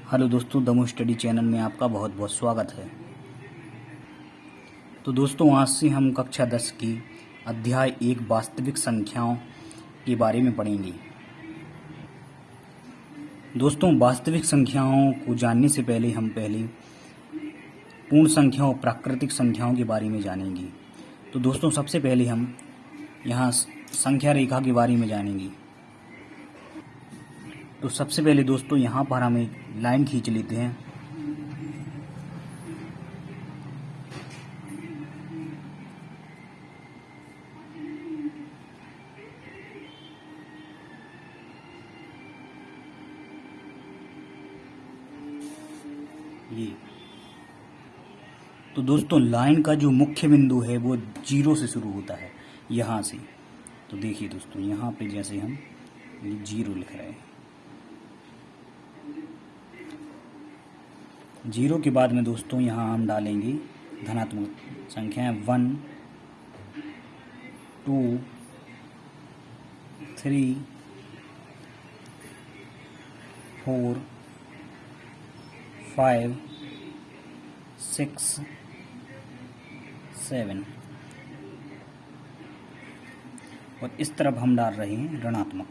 Hello दोस्तों, दमू study channel में आपका बहुत बहुत स्वागत है। तो दोस्तों, आज से हम कक्षा 10 की अध्याय 1 वास्तविक संख्याओं के बारे में पढ़ेंगे। दोस्तों, वास्तविक संख्याओं को जानने से पहले हम पूर्ण संख्याओं और प्राकृतिक संख्याओं के बारे में जानेंगे। तो दोस्तों, सबसे पहले हम यहाँ संख्या रेखा के बारे में जानेंगे। तो सबसे पहले दोस्तों, यहाँ पर हम एक लाइन खींच लेते हैं। ये तो दोस्तों, लाइन का जो मुख्य बिंदु है वो 0 से शुरू होता है, यहाँ से। तो देखिए दोस्तों, यहाँ पे जैसे हम 0 लिख रहे हैं, 0 के बाद में दोस्तों यहाँ हम डालेंगे धनात्मक संख्याएं 1, 2, 3, 4, 5, 6, 7 और इस तरफ हम डाल रहे हैं ऋणात्मक,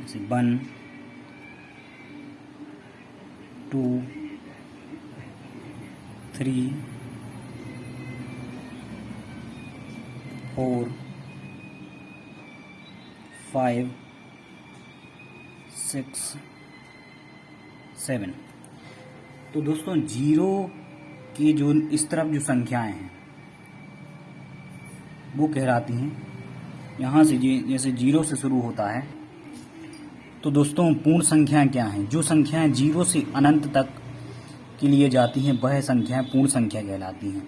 जैसे 1, 2, 3, 4, 5, 6, 7। तो दोस्तों, 0 की जो इस तरफ जो संख्याएं हैं वो कहलाती हैं, यहाँ से जैसे 0 से शुरू होता है। तो दोस्तों, पूर्ण संख्याएं क्या हैं? जो संख्याएं 0 से अनंत तक के लिए जाती हैं वह संख्याएं पूर्ण संख्या कहलाती हैं,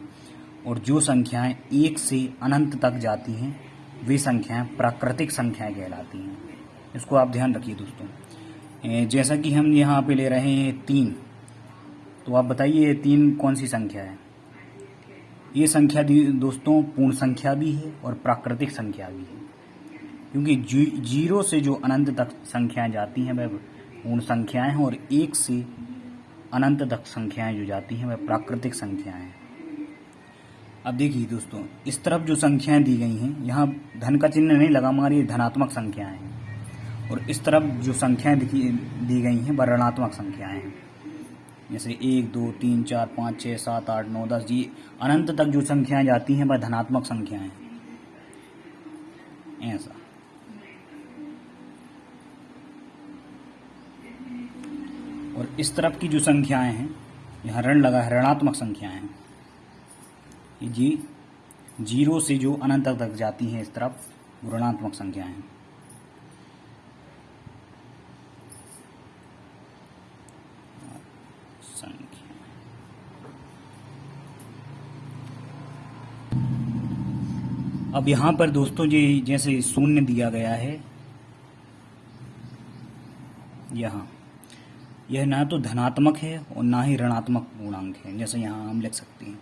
और जो संख्याएं 1 से अनंत तक जाती हैं वे संख्याएं प्राकृतिक संख्याएं कहलाती हैं। इसको आप ध्यान रखिए दोस्तों। जैसा कि हम यहाँ पे ले रहे हैं 3, तो आप बताइए 3 कौन सी संख्या है? ये संख्या दोस्तों पूर्ण संख्या भी है और प्राकृतिक संख्या भी है, क्योंकि 0 से जो अनंत तक संख्याएं जाती हैं वह पूर्ण संख्याएं हैं, और 1 से अनंत तक संख्याएं जो जाती हैं वह प्राकृतिक संख्याएं हैं। अब देखिए दोस्तों, इस तरफ जो संख्याएं दी गई हैं, यहाँ धन का चिन्ह नहीं लगा, हमारी धनात्मक संख्याएं हैं, और इस तरफ जो संख्याएं दी गई हैं वह ऋणात्मक संख्याएं हैं। जैसे 1, 2, 3, 4, 5, 6, 7, 8, 9, 10 जी अनंत तक जो संख्याएं जाती हैं वह धनात्मक संख्याएं हैं, ऐसा। और इस तरफ की जो संख्याएं हैं, यहाँ ऋण लगा है, ऋणात्मक संख्याएं हैं। जी 0 से जो अनंत तक जाती हैं इस तरफ वो ऋणात्मक संख्याएं हैं। अब यहाँ पर दोस्तों जी जैसे शून्य दिया गया है, यहाँ यह ना तो धनात्मक है और ना ही ऋणात्मक पूर्णांक है। जैसे यहाँ हम लिख सकते हैं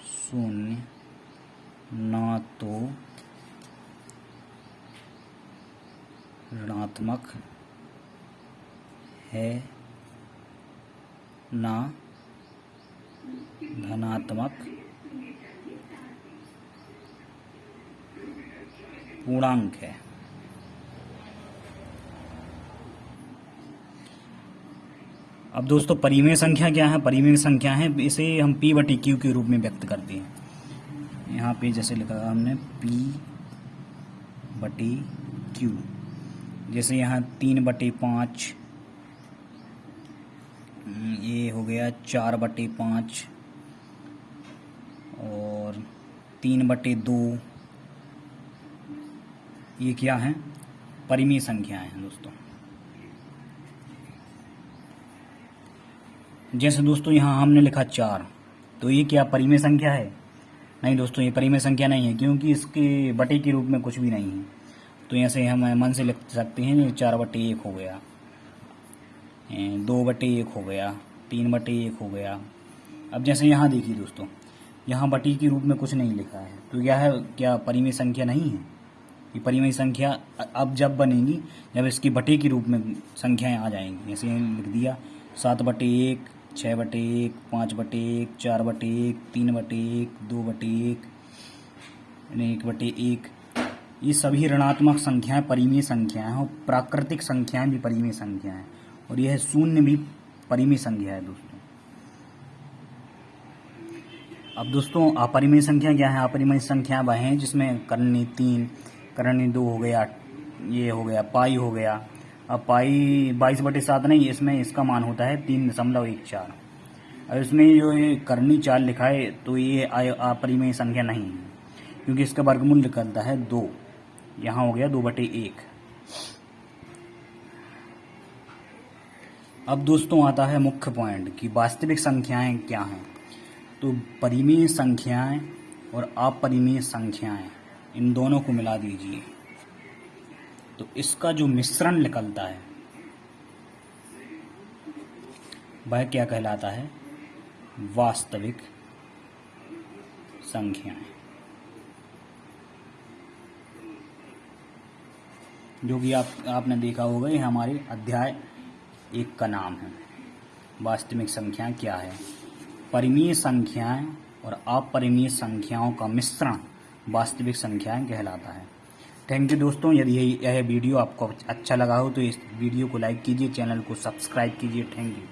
शून्य ना तो ऋणात्मक है ना धनात्मक पूर्णांक है। अब दोस्तों, परिमेय संख्या क्या है? परिमेय संख्या है, इसे हम P/Q के रूप में व्यक्त करते हैं। यहाँ पे जैसे लिखा हमने P/Q, जैसे यहाँ 3/5 ये हो गया, 4/5 और 3/2, ये क्या है? परिमेय संख्याएं हैं दोस्तों। जैसे दोस्तों यहाँ हमने लिखा 4, तो ये क्या परिमेय संख्या है? नहीं दोस्तों, ये परिमेय संख्या नहीं है, क्योंकि इसके बटे के रूप में कुछ भी नहीं है। तो ऐसे हम मन से लिख सकते हैं 4/1 हो गया, 2/1 हो गया, 3/1 हो गया। अब जैसे यहाँ देखिए दोस्तों, यहाँ बटी के रूप में कुछ नहीं लिखा है, तो यह है क्या परिमेय संख्या नहीं है? ये परिमेय संख्या अब जब बनेगी जब इसकी बटे के रूप में संख्याएं आ जाएंगी। जैसे लिख दिया 7/1, 6/1, 5/1, 4/1, 3/1, 2/1, 1/1। ये सभी ऋणात्मक संख्याएं परिमेय संख्याएं हैं और प्राकृतिक संख्याएं भी परिमेय संख्याएं हैं, और यह शून्य भी परिमेय संख्या है दोस्तों। अब दोस्तों अपरिमेय संख्या क्या है? अपरिमेय संख्या वह है जिसमें कर्णी 3, कर्णी 2 हो गया, ये हो गया पाई हो गया। अब पाई 22/7 नहीं, इसमें इसका मान होता है 3.14। अब इसमें जो ये कर्णी 4 लिखा है तो ये अपरिमेय संख्या नहीं है, क्योंकि इसका वर्गमूल निकलता है 2। यहाँ हो गया 2/1। अब दोस्तों आता है मुख्य पॉइंट कि वास्तविक संख्याएं क्या हैं। तो परिमेय संख्याएं और अपरिमेय संख्याएं, इन दोनों को मिला दीजिए तो इसका जो मिश्रण निकलता है वह क्या कहलाता है? वास्तविक संख्याएं, जो कि आपने देखा होगा ये हमारे अध्याय 1 का नाम है। वास्तविक संख्या क्या है? परिमेय संख्याएं और अपरिमेय संख्याओं का मिश्रण वास्तविक संख्याएं कहलाता है। थैंक यू दोस्तों। यदि यह वीडियो आपको अच्छा लगा हो तो इस वीडियो को लाइक कीजिए, चैनल को सब्सक्राइब कीजिए। Thank you.